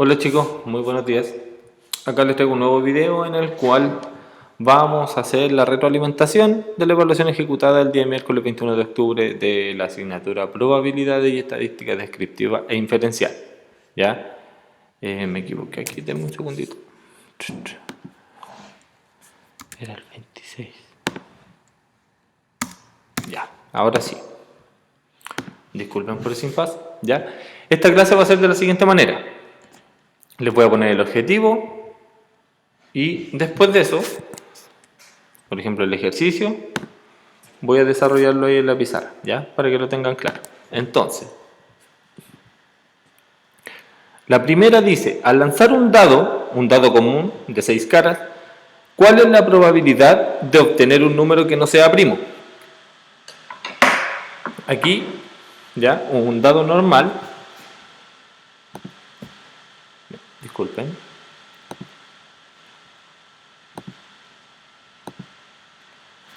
Hola chicos, muy buenos días. Acá les traigo un nuevo video en el cual vamos a hacer la retroalimentación de la evaluación ejecutada el día miércoles 21 de octubre de la asignatura Probabilidades y Estadística Descriptiva e Inferencial. ¿Ya? Me equivoqué aquí, denme un segundito. Era el 26. Ya, ahora sí. Disculpen por ese impasse. ¿Ya? Esta clase va a ser de la siguiente manera. Les voy a poner el objetivo y después de eso, por ejemplo el ejercicio, voy a desarrollarlo ahí en la pizarra, ¿ya? Para que lo tengan claro. Entonces, la primera dice, al lanzar un dado común de 6 caras, ¿cuál es la probabilidad de obtener un número que no sea primo? Aquí, ya, un dado normal, disculpen,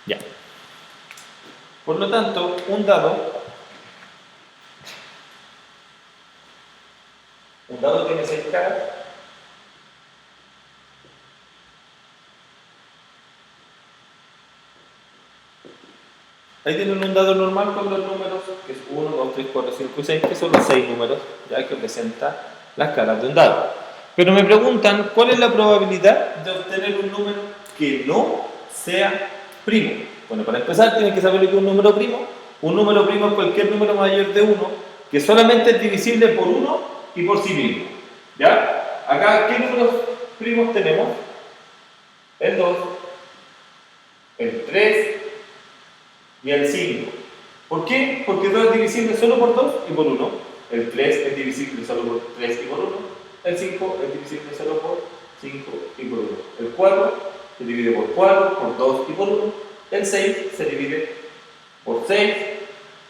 ya. Por lo tanto, un dado tiene 6 caras. Ahí tienen un dado normal con los números, que es 1, 2, 3, 4, 5 y 6, que son los 6 números, ya que representan las caras de un dado. Pero me preguntan, ¿cuál es la probabilidad de obtener un número que no sea primo? Bueno, para empezar tienen que saber lo que es un número primo. Un número primo es cualquier número mayor de 1, que solamente es divisible por 1 y por sí mismo. ¿Ya? Acá, ¿qué números primos tenemos? El 2, el 3, y el 5. ¿Por qué? Porque 2 es divisible solo por 2 y por 1. El 3 es divisible solo por 3 y por 1. El 5 es divisible solo por 5 y por 1. El 4 se divide por 4, por 2 y por 1. El 6 se divide por 6,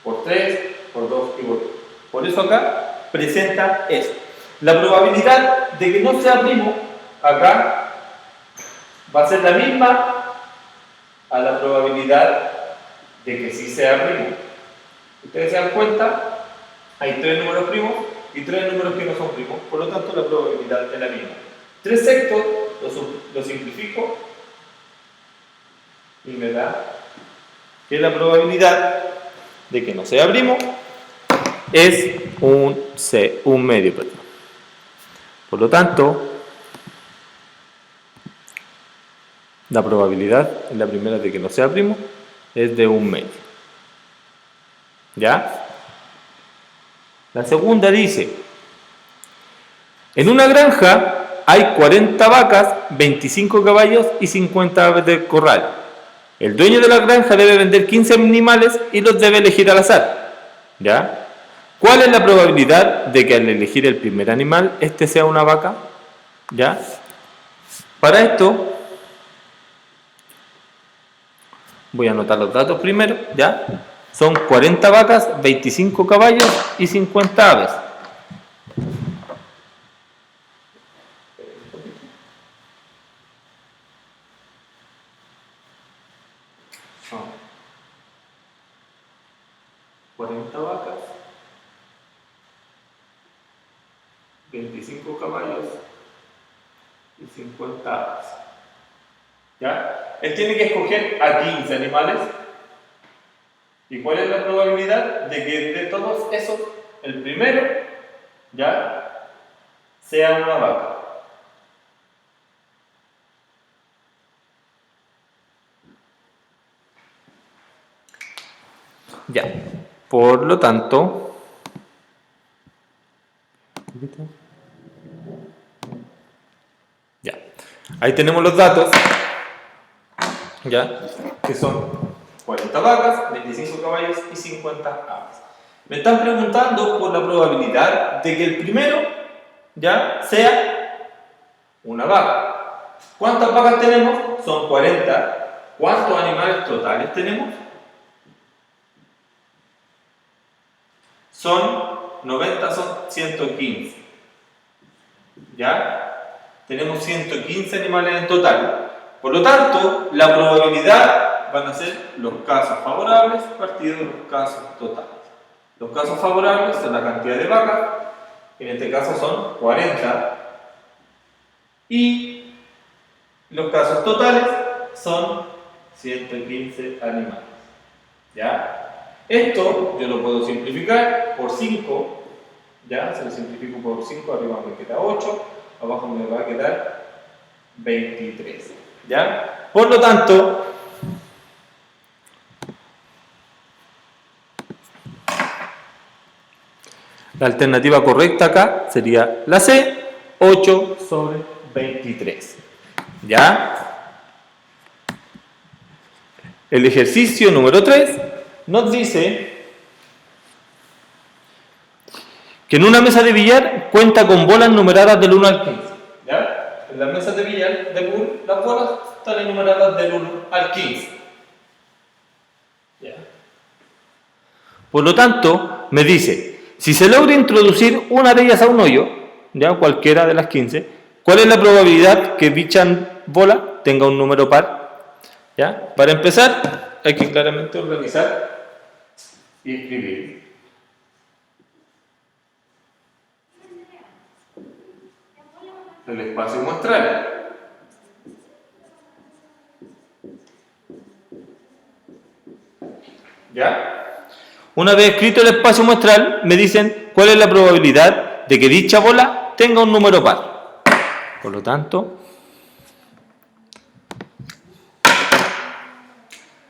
por 3, por 2 y por 1. Por eso acá presenta esto. La probabilidad de que no sea primo acá va a ser la misma a la probabilidad de que sí sea primo. Ustedes se dan cuenta, hay 3 números primos y 3 números que no son primos, por lo tanto la probabilidad es la misma. 3 sextos lo simplifico y me da que la probabilidad de que no sea primo es un medio. Perdón. Por lo tanto, la probabilidad en la primera de que no sea primo es de 1 medio. ¿Ya? La segunda dice, en una granja hay 40 vacas, 25 caballos y 50 aves de corral. El dueño de la granja debe vender 15 animales y los debe elegir al azar. ¿Ya? ¿Cuál es la probabilidad de que al elegir el primer animal, este sea una vaca? ¿Ya? Para esto, voy a anotar los datos primero, ¿ya? Son 40 vacas, 25 caballos y 50 aves. Son 40 vacas, 25 caballos y 50 aves. ¿Ya? Él tiene que escoger a 15 animales. ¿Y cuál es la probabilidad de que de todos esos, el primero, ya, sea una vaca? Ya, por lo tanto, ya, ahí tenemos los datos, ya, que son 40 vacas, 25 caballos y 50 aves. Me están preguntando por la probabilidad de que el primero, ya, sea una vaca. ¿Cuántas vacas tenemos? Son 40. ¿Cuántos animales totales tenemos? Son 90, son 115. ¿Ya? Tenemos 115 animales en total. Por lo tanto, la probabilidad van a ser los casos favorables partidos de los casos totales. Los casos favorables son la cantidad de vacas, que en este caso son 40, Y los casos totales son 115 animales. ¿Ya? Esto yo lo puedo simplificar por 5. ¿Ya? Se lo simplifico por 5, arriba me queda 8, abajo me va a quedar 23. ¿Ya? Por lo tanto, la alternativa correcta acá sería la C, 8 sobre 23. ¿Ya? El ejercicio número 3 nos dice que en una mesa de billar cuenta con bolas numeradas del 1 al 15. ¿Ya? En las mesas de billar de pool, las bolas están enumeradas del 1 al 15. ¿Ya? Por lo tanto, me dice, si se logra introducir una de ellas a un hoyo, ya cualquiera de las 15, ¿cuál es la probabilidad que dicha bola tenga un número par? ¿Ya? Para empezar, hay que claramente organizar y escribir. El espacio muestral. ¿Ya? Una vez escrito el espacio muestral, me dicen cuál es la probabilidad de que dicha bola tenga un número par. Por lo tanto,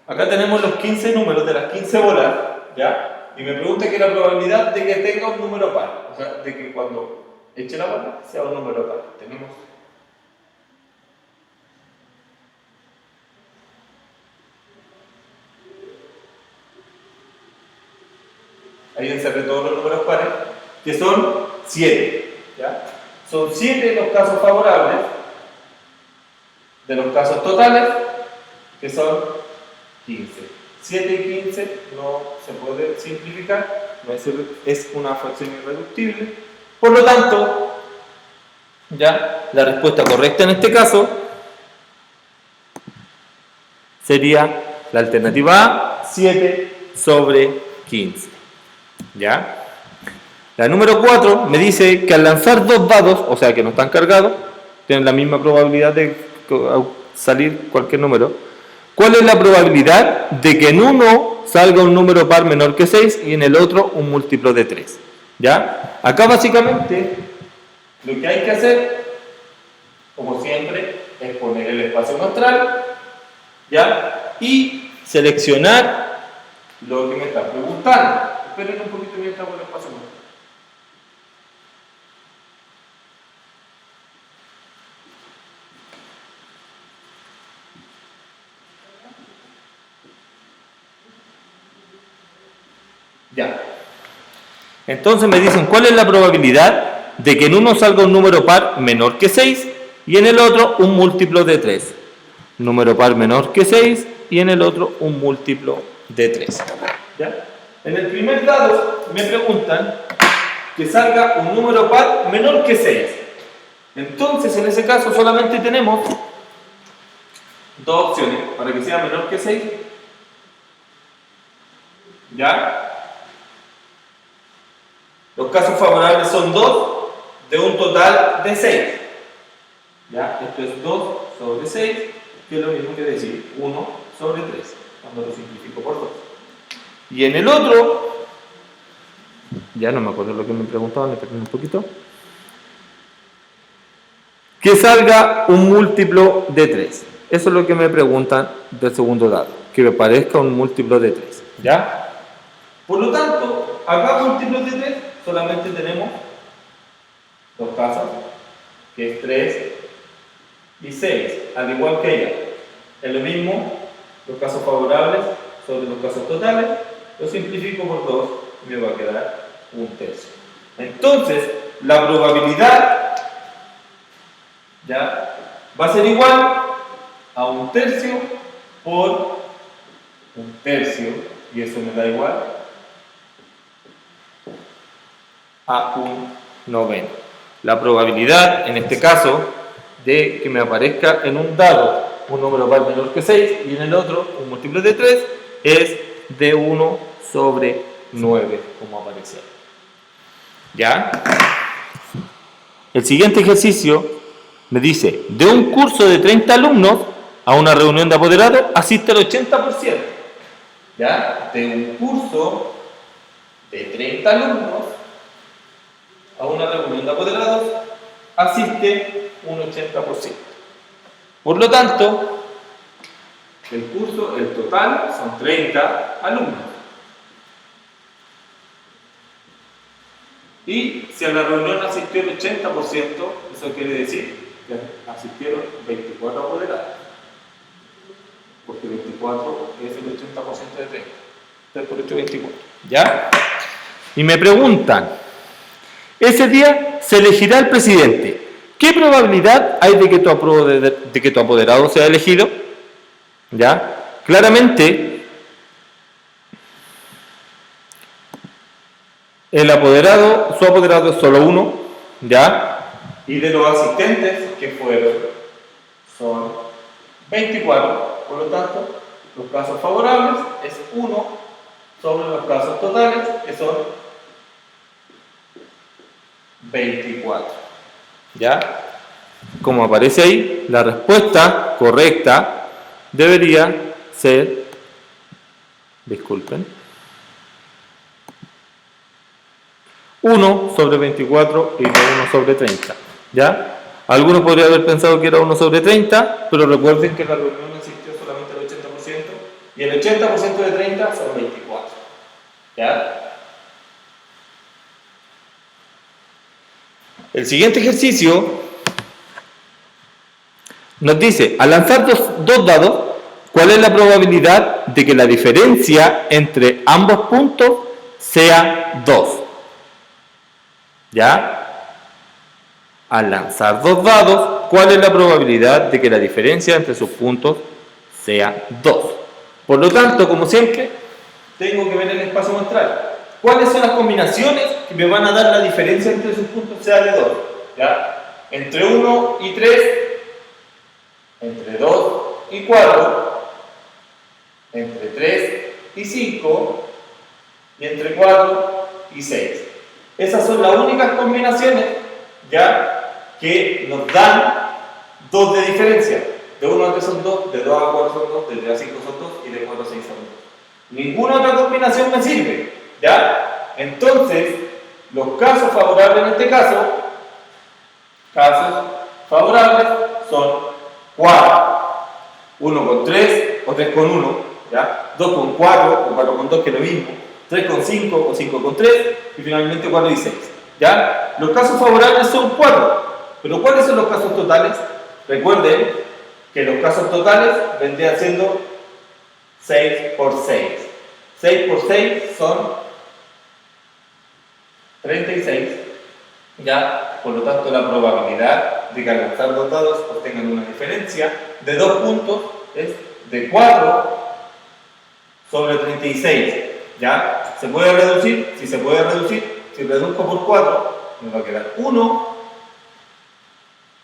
acá tenemos los 15 números de las 15 bolas, ¿ya? Y me pregunta que la probabilidad de que tenga un número par, o sea, de que cuando eche la bola sea un número par. Tenemos ahí encerré todos los números pares, que son 7, ¿ya? Son 7 los casos favorables de los casos totales, que son 15. 7 y 15 no se puede simplificar, es una fracción irreductible. Por lo tanto, ya la respuesta correcta en este caso sería la alternativa A, 7 sobre 15. ¿Ya? La número 4 me dice que al lanzar dos dados, o sea que no están cargados, tienen la misma probabilidad de salir cualquier número. ¿Cuál es la probabilidad de que en uno salga un número par menor que 6 y en el otro un múltiplo de 3? ¿Ya? Acá básicamente lo que hay que hacer, como siempre, es poner el espacio muestral, ¿ya? Y seleccionar lo que me está preguntando. Esperen un poquito mientras hago el espacio muestral. Ya. Entonces me dicen cuál es la probabilidad de que en uno salga un número par menor que 6 y en el otro un múltiplo de 3. Número par menor que 6 y en el otro un múltiplo de 3. ¿Ya? En el primer dado me preguntan que salga un número par menor que 6. Entonces en ese caso solamente tenemos dos opciones para que sea menor que 6. ¿Ya? Los casos favorables son 2 de un total de 6. ¿Ya? Esto es 2 sobre 6, que es lo mismo que decir 1 sobre 3, cuando lo simplifico por 2. Y en el otro, ya no me acuerdo lo que me preguntaban, me perdí un poquito, que salga un múltiplo de 3. Eso es lo que me preguntan del segundo dado, que me parezca un múltiplo de 3. ¿Ya? Por lo tanto, acá múltiplos de 3 solamente tenemos dos casos, que es 3 y 6, al igual que ella. Es lo mismo, los casos favorables sobre los casos totales, lo simplifico por 2 y me va a quedar un tercio. Entonces, la probabilidad ya va a ser igual a un tercio por un tercio, y eso me da igual a un noveno. La probabilidad, en este caso, de que me aparezca en un dado un número par menor que 6 y en el otro un múltiplo de 3 es de 1 sobre 9, como aparece ahí. ¿Ya? El siguiente ejercicio me dice, de un curso de 30 alumnos a una reunión de apoderados asiste el 80%. ¿Ya? De un curso de 30 alumnos a una reunión de apoderados asiste un 80%. Por lo tanto, el curso, el total, son 30 alumnos. Y si a la reunión asistió el 80%, eso quiere decir que asistieron 24 apoderados. Porque 24 es el 80% de 30. 3 por 8, 24. ¿Ya? Y me preguntan, ese día se elegirá el presidente. ¿Qué probabilidad hay de que tu apoderado sea elegido? ¿Ya? Claramente, su apoderado es solo uno, ¿ya? Y de los asistentes que son 24, por lo tanto, los casos favorables es 1 sobre los casos totales, que son 24. ¿Ya? Como aparece ahí, la respuesta correcta debería ser, disculpen, 1 sobre 24 y no 1 sobre 30. ¿Ya? Algunos podrían haber pensado que era 1 sobre 30, pero recuerden que la reunión existió solamente el 80%, y el 80% de 30 son 24. ¿Ya? El siguiente ejercicio nos dice, al lanzar dos dados, ¿cuál es la probabilidad de que la diferencia entre ambos puntos sea 2? ¿Ya? Al lanzar dos dados, ¿cuál es la probabilidad de que la diferencia entre sus puntos sea 2? Por lo tanto, como siempre, tengo que ver el espacio muestral. ¿Cuáles son las combinaciones que me van a dar la diferencia entre sus puntos sea de 2? ¿Ya? Entre 1 y 3, entre 2 y 4, entre 3 y 5, y entre 4 y 6. Esas son las únicas combinaciones, ¿ya?, que nos dan 2 de diferencia. De 1 a 3 son 2, de 2 a 4 son 2, de 3 a 5 son 2 y de 4 a 6 son 2. Ninguna otra combinación me sirve, ¿ya? Entonces, los casos favorables en este casos favorables son 4, 1 con 3 o 3 con 1, ¿ya? 2 con 4 o 4 con 2, que es lo mismo, 3 con 5 o 5 con 3 y finalmente 4 y 6, ¿ya? Los casos favorables son 4, pero ¿cuáles son los casos totales? Recuerden que los casos totales vendrían siendo 6 por 6. 6 por 6 son 36, ¿ya? Por lo tanto, la probabilidad de que al lanzar dos dados obtengan una diferencia de 2 puntos es de 4 sobre 36, ¿ya? ¿Se puede reducir? Sí, se puede reducir. Si reduzco por 4, me va a quedar 1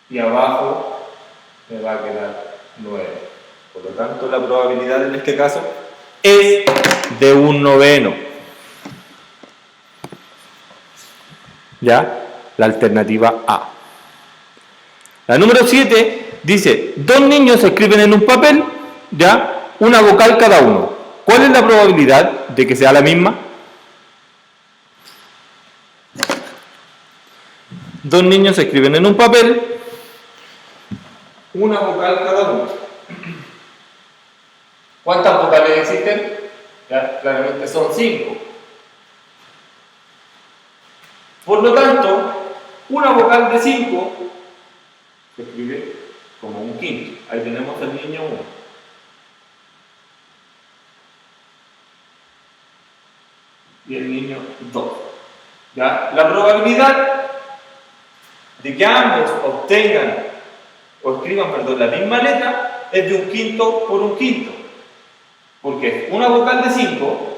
y abajo me va a quedar 9. Por lo tanto, la probabilidad en este caso es de 1/9. ¿Ya? La alternativa A. La número 7 dice, 2 niños escriben en un papel, ¿ya?, una vocal cada uno. ¿Cuál es la probabilidad de que sea la misma? 2 niños escriben en un papel una vocal cada uno. ¿Cuántas vocales existen? Ya, claramente son 5. Por lo tanto, una vocal de 5 se escribe como un quinto. Ahí tenemos el niño 1. Y el niño 2. ¿Ya? La probabilidad de que ambos obtengan o escriban, la misma letra es de un quinto por un quinto. Porque es una vocal de 5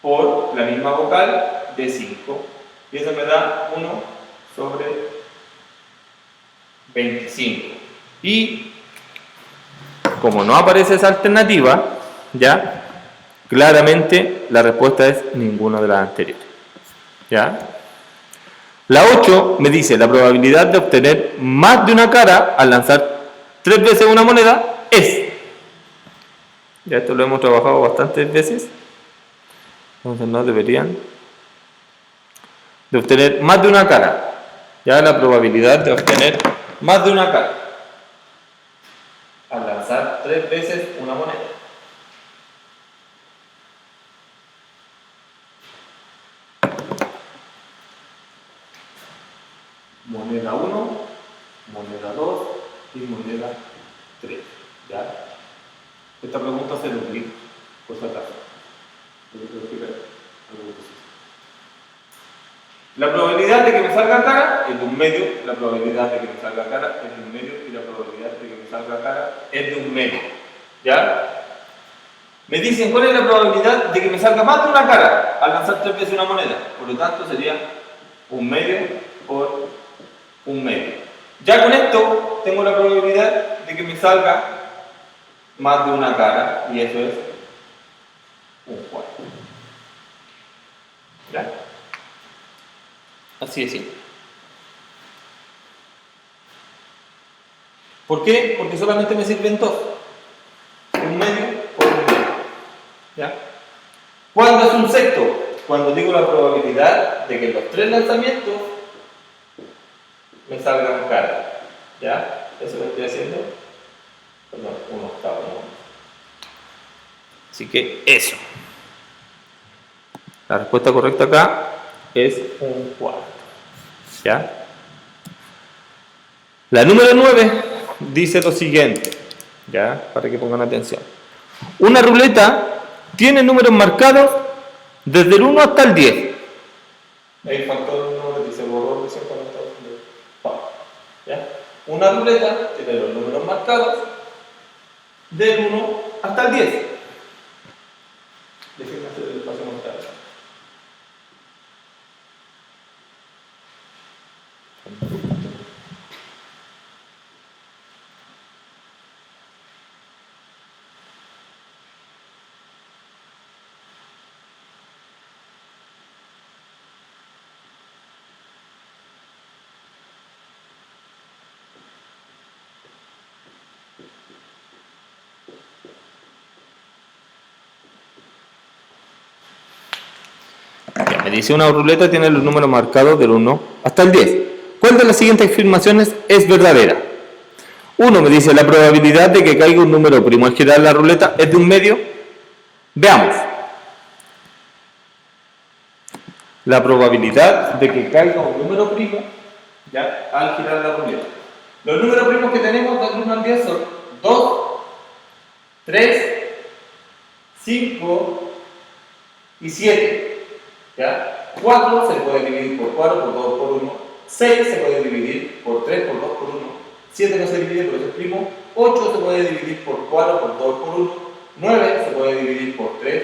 por la misma vocal de 5. Y eso me da 1 sobre 25. Y como no aparece esa alternativa, ya, claramente la respuesta es ninguna de las anteriores. ¿Ya? La 8 me dice la probabilidad de obtener más de una cara al lanzar 3 veces una moneda es. Ya esto lo hemos trabajado bastantes veces. Entonces no deberían de obtener más de una cara. Ya la probabilidad de obtener más de una cara al lanzar 3 veces una moneda. Moneda 1, moneda 2 y moneda 3. ¿Ya? Esta pregunta se duplica, por si acaso. La probabilidad de que me salga cara es de un medio, la probabilidad de que me salga cara es de un medio y la probabilidad de que me salga cara es de un medio. ¿Ya? Me dicen cuál es la probabilidad de que me salga más de una cara al lanzar 3 veces una moneda. Por lo tanto sería un medio por un medio. Ya con esto tengo la probabilidad de que me salga más de una cara y eso es un cuarto. ¿Ya? Así de simple. ¿Por qué? Porque solamente me sirven dos. Un medio por un medio. ¿Ya? ¿Cuándo es un sexto? Cuando digo la probabilidad de que los 3 lanzamientos me salgan cara. ¿Ya? Eso lo estoy haciendo. Perdón, un octavo. ¿No? Así que eso. La respuesta correcta acá es un cuarto. ¿Ya? La número 9 dice lo siguiente, ¿ya? Para que pongan atención. Una ruleta tiene números marcados desde el 1 hasta el 10. Ahí faltó el número, dice borró, dice ¿ya? Una ruleta tiene los números marcados del 1 hasta el 10. Déjenme hacer el espacio montaje. Me dice una ruleta tiene los números marcados del 1 hasta el 10. ¿Cuál de las siguientes afirmaciones es verdadera? 1 me dice la probabilidad de que caiga un número primo al girar la ruleta es de un medio. Veamos. La probabilidad de que caiga un número primo ya al girar la ruleta. Los números primos que tenemos del 1 al 10 son 2, 3, 5 y 7. ¿Ya? 4 se puede dividir por 4, por 2, por 1. 6 se puede dividir por 3, por 2, por 1. 7 no se divide, por eso es primo. 8 se puede dividir por 4, por 2, por 1. 9 se puede dividir por 3,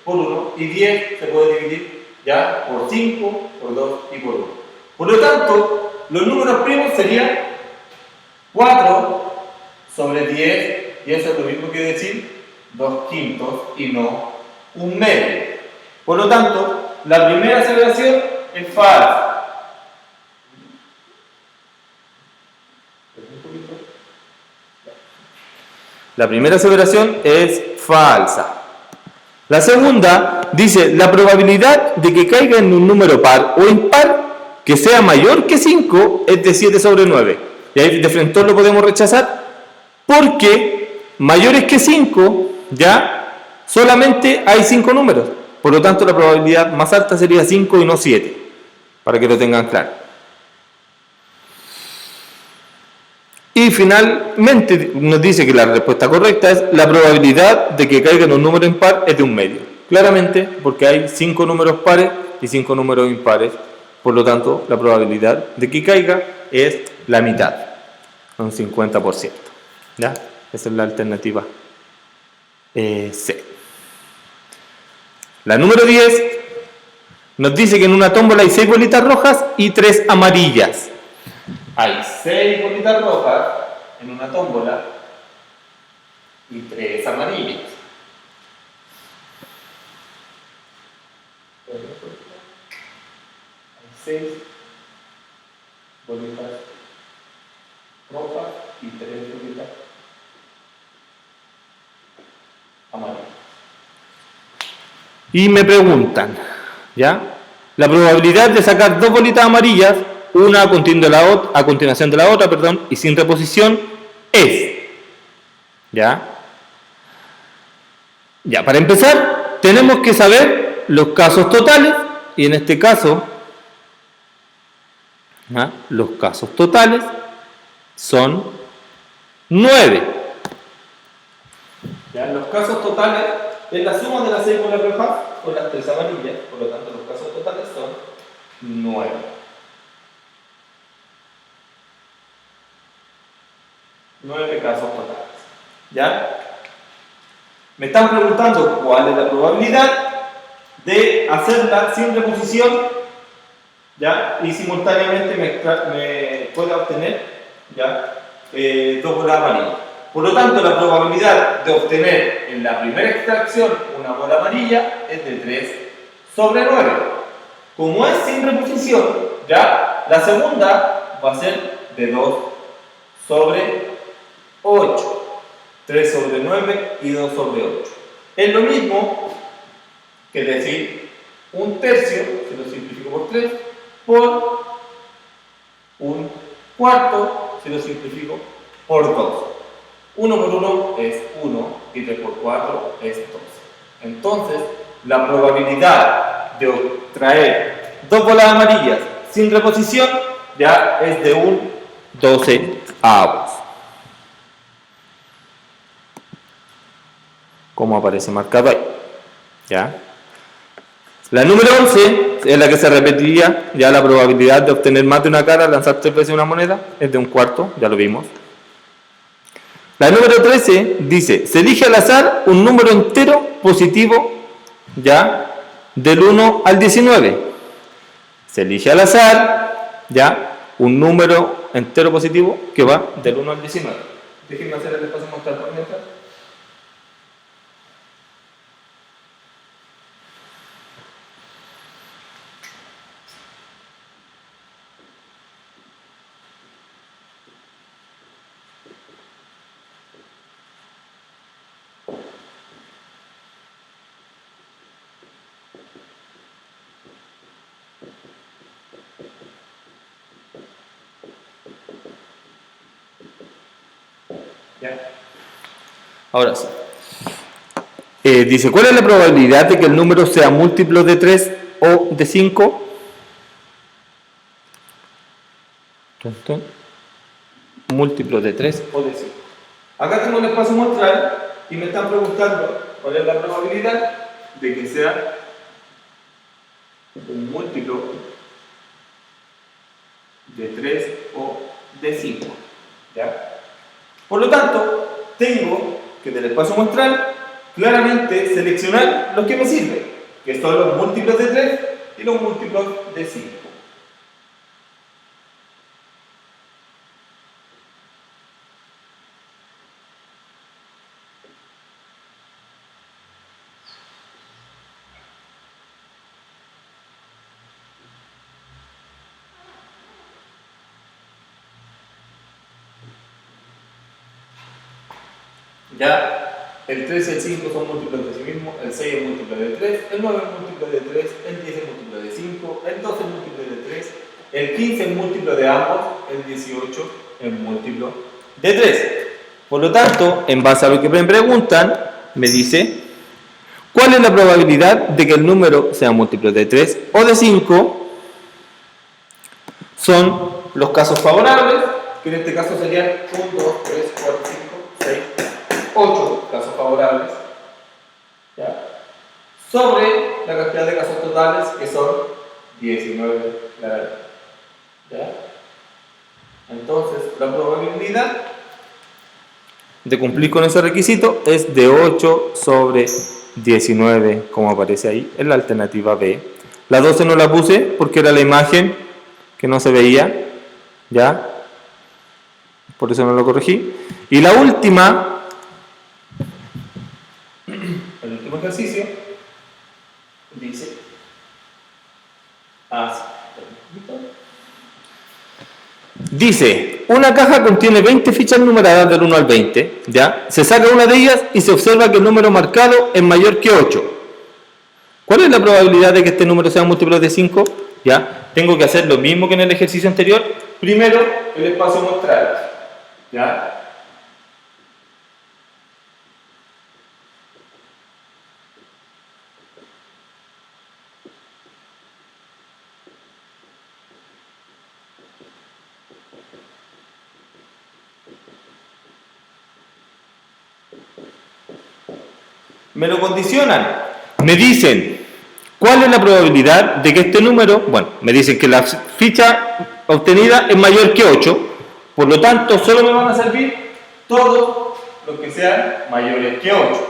por 1. Y 10 se puede dividir ya por 5, por 2 y por 1. Por lo tanto, los números primos serían 4 sobre 10, y eso es lo mismo que decir 2 quintos y no un medio. Por lo tanto, la primera aseveración es falsa. La primera aseveración es falsa. La segunda dice, la probabilidad de que caiga en un número par o impar que sea mayor que 5 es de 7 sobre 9. Y ahí de frente lo podemos rechazar porque mayores que 5 ya solamente hay 5 números. Por lo tanto, la probabilidad más alta sería 5 y no 7, para que lo tengan claro. Y finalmente nos dice que la respuesta correcta es la probabilidad de que caiga en un número impar es de un medio. Claramente, porque hay 5 números pares y 5 números impares. Por lo tanto, la probabilidad de que caiga es la mitad, un 50%. ¿Ya? Esa es la alternativa C. La número 10 nos dice que en una tómbola hay 6 bolitas rojas y 3 amarillas. Hay 6 bolitas rojas en una tómbola y 3 amarillas. Hay 6 bolitas rojas y 3 bolitas amarillas. Y me preguntan, ¿ya? La probabilidad de sacar 2 bolitas amarillas, una a continuación de la otra, perdón, y sin reposición, es, ¿ya? Ya, para empezar, tenemos que saber los casos totales, y en este caso, ¿ya? Los casos totales son 9. ¿Ya? Los casos totales es la suma de las 6 bolas rojas con las 3 amarillas, por lo tanto los casos totales son 9. Nueve casos totales. ¿Ya? Me están preguntando cuál es la probabilidad de hacerla sin reposición, ¿ya? Y simultáneamente me pueda obtener, ¿ya? 2 bolas amarillas. Por lo tanto, la probabilidad de obtener en la primera extracción una bola amarilla es de 3 sobre 9. Como es sin reposición, ¿ya? La segunda va a ser de 2 sobre 8. 3 sobre 9 y 2 sobre 8. Es lo mismo que decir un tercio, si lo simplifico por 3, por un cuarto, si lo simplifico por 2. 1 por 1 es 1 y 3 por 4 es 12. Entonces, la probabilidad de obtraer 2 bolas amarillas sin reposición ya es de un 12avos. Como aparece marcado ahí. ¿Ya? La número 11 es la que se repetiría, ya la probabilidad de obtener más de una cara al lanzar 3 veces una moneda es de un cuarto, ya lo vimos. La número 13 dice, se elige al azar un número entero positivo, ya, del 1 al 19. Se elige al azar, ya, un número entero positivo que va del 1 al 19. Déjenme hacer el espacio mostrar por mientras. ¿Ya? Ahora sí. Dice, ¿cuál es la probabilidad de que el número sea múltiplo de 3 o de 5? Múltiplo de 3 o de 5. Acá tengo un espacio muestral y me están preguntando cuál es la probabilidad de que sea un múltiplo de 3 o de 5. ¿Ya? Por lo tanto, tengo que del espacio muestral claramente seleccionar los que me sirven, que son los múltiplos de 3 y los múltiplos de 5. Ya, el 3 y el 5 son múltiplos de sí mismos, el 6 es múltiplo de 3, el 9 es múltiplo de 3, el 10 es múltiplo de 5, el 12 es múltiplo de 3, el 15 es múltiplo de ambos, el 18 es múltiplo de 3. Por lo tanto, en base a lo que me preguntan, me dice, ¿cuál es la probabilidad de que el número sea múltiplo de 3 o de 5? Son los casos favorables, que en este caso serían 1, 2, 3, 4, 5, 6, 8 casos favorables, ¿ya? Sobre la cantidad de casos totales, que son 19, ¿ya? Entonces, la probabilidad de cumplir con ese requisito es de 8 sobre 19, como aparece ahí, en la alternativa B. La 12 no la puse porque era la imagen que no se veía, ¿ya? Por eso no lo corregí. Y la última, el último ejercicio, dice así. Dice, una caja contiene 20 fichas numeradas del 1 al 20, ¿ya? Se saca una de ellas y se observa que el número marcado es mayor que 8. ¿Cuál es la probabilidad de que este número sea un múltiplo de 5? ¿Ya? Tengo que hacer lo mismo que en el ejercicio anterior. Primero, el espacio muestral, ¿ya? Me lo condicionan. Me dicen, ¿cuál es la probabilidad de que este número, bueno, me dicen que la ficha obtenida es mayor que 8, por lo tanto, solo me van a servir todos los que sean mayores que 8.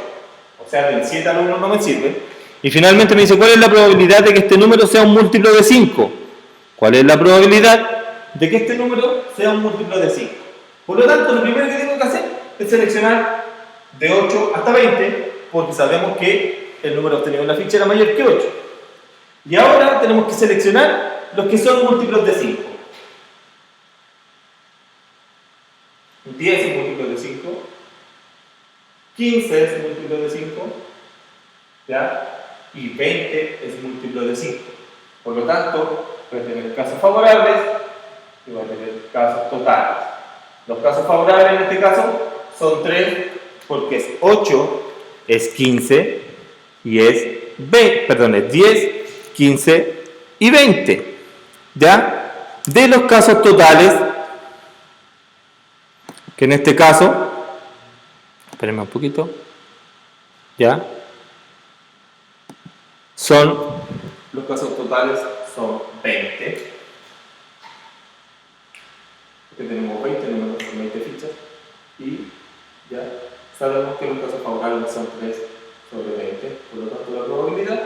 O sea, del 7 al 1 no me sirve. Y finalmente me dice, ¿cuál es la probabilidad de que este número sea un múltiplo de 5? ¿Cuál es la probabilidad de que este número sea un múltiplo de 5? Por lo tanto, lo primero que tengo que hacer es seleccionar de 8 hasta 20, porque sabemos que el número obtenido en la ficha era mayor que 8. Y ahora tenemos que seleccionar los que son múltiplos de 5. 10 es múltiplo de 5, 15 es múltiplo de 5, ¿ya? Y 20 es múltiplo de 5. Por lo tanto, voy a tener casos favorables y voy a tener casos totales. Los casos favorables en este caso son 3, porque es 8, es 15 y es 10, 15 y 20. ¿Ya? De los casos totales, que en este caso, espérenme un poquito, ¿ya? Los casos totales son 20, que tenemos 20 números, son 20 fichas, y ya sabemos que los casos favorables son 3 sobre 20, por lo tanto la probabilidad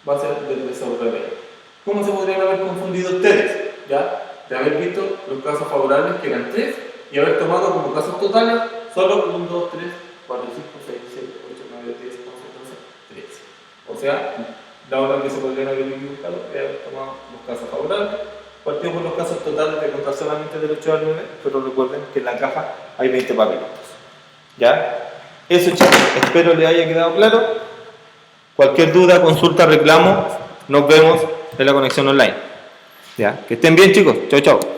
va a ser de 3 sobre 20. ¿Cómo se podrían haber confundido ustedes? ¿Ya? De haber visto los casos favorables que eran 3 y haber tomado como casos totales solo 1, 2, 3, 4, 5, 6, 7, 8, 9, 10, 11, 12, 13. O sea, la hora que se podrían haber equivocado es haber tomado los casos favorables. Partimos por los casos totales de contar solamente del 8 al 9, pero recuerden que en la caja hay 20 papelitos. ¿Ya? Eso, chicos, espero les haya quedado claro. Cualquier duda, consulta, reclamo, nos vemos en la conexión online. ¿Ya? Que estén bien, chicos. Chao, chao.